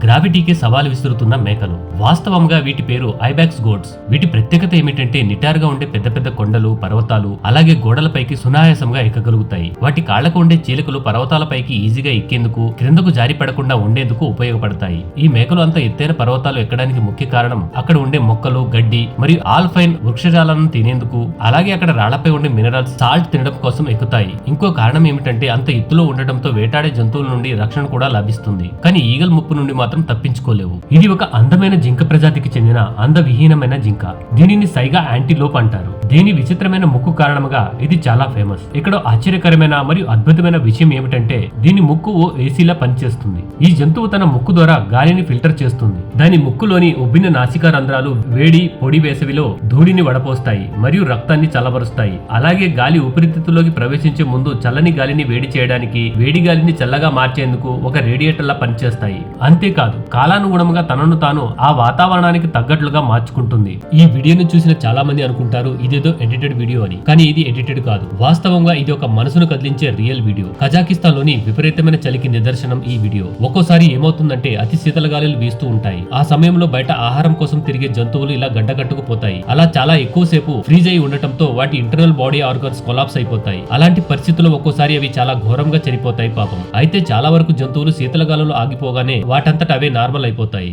గ్రావిటీకి సవాల్ విసురుతున్న మేకలు. వాస్తవంగా వీటి పేరు ఐబాక్స్ గోట్స్. వీటి ప్రత్యేకత ఏమిటంటే నిటారుగా ఉండే పెద్ద పెద్ద కొండలు, పర్వతాలు, అలాగే గోడలపైకి సునాయాసంగా ఎక్కగలుగుతాయి. వాటి కాళ్లకు ఉండే చీలికలు పర్వతాలపైకి ఈజీగా ఎక్కేందుకు, క్రిందకు జారి పడకుండా ఉండేందుకు ఉపయోగపడతాయి. ఈ మేకలు అంత ఎత్తైన పర్వతాలు ఎక్కడానికి ముఖ్య కారణం అక్కడ ఉండే మొక్కలు, గడ్డి మరియు ఆల్ఫైన్ వృక్షజాలను తినేందుకు, అలాగే అక్కడ రాళ్లపై ఉండే మినరల్స్, సాల్ట్ తినడం కోసం ఎక్కుతాయి. ఇంకో కారణం ఏమిటంటే అంత ఎత్తులో ఉండటంతో వేటాడే జంతువుల నుండి రక్షణ కూడా లభిస్తుంది. కానీ ఈగల్ ముప్పు నుండి మాత్రం తప్పించుకోలేవు. ఇది ఒక అందమైన జింక ప్రజాతికి చెందిన అందవిహీనమైన జింక. దీనిని సైగా యాంటీలోప్ అంటారు. దీని విచిత్రమైన ముక్కు కారణంగా ఇది చాలా ఫేమస్. ఇక్కడ ఆశ్చర్యకరమైన మరియు అద్భుతమైన విషయం ఏమిటంటే దీని ముక్కు ఓ ఏసీలా పనిచేస్తుంది. ఈ జంతువు తన ముక్కు ద్వారా గాలిని ఫిల్టర్ చేస్తుంది. దాని ముక్కులోని ఉబ్బిన నాసికా రంధ్రాలు వేడి, పొడి వేసవిలో ధూళిని వడపోస్తాయి మరియు రక్తాన్ని చల్లబరుస్తాయి. అలాగే గాలి ఊపిరితిత్తులోకి ప్రవేశించే ముందు చల్లని గాలిని వేడి చేయడానికి, వేడి గాలిని చల్లగా మార్చేందుకు ఒక రేడియేటర్ లా పనిచేస్తాయి. అంతేకాదు కాలానుగుణంగా తనను తాను ఆ వాతావరణానికి తగ్గట్లుగా మార్చుకుంటుంది. ఈ వీడియోను చూసిన చాలా మంది అనుకుంటారు ఇదేదో ఎడిటెడ్ వీడియో అని. కానీ ఇది ఎడిటెడ్ కాదు. వాస్తవంగా ఇది ఒక మనసును కదిలించే రియల్ వీడియో. కజాకిస్తాన్ లోని విపరీతమైన చలికి నిదర్శనం ఈ వీడియో. ఒక్కోసారి ఏమవుతుందంటే అతి శీతల గాలులు వీస్తూ ఉంటాయి. ఆ సమయంలో బయట ఆహారం కోసం తిరిగే జంతువులు ఇలా గడ్డకట్టుకుపోతాయి. అలా చాలా ఎక్కువసేపు ఫ్రీజ్ అయి ఉండటంతో వాటి ఇంటర్నల్ బాడీ ఆర్గన్స్ కొలాప్స్ అయిపోతాయి. అలాంటి పరిస్థితుల్లో ఒక్కోసారి అవి చాలా ఘోరంగా చనిపోతాయి పాపం. అయితే చాలా వరకు జంతువులు శీతల గాలులు ఆగిపోగానే వాటంతట అవే నార్మల్ అయిపోతాయి.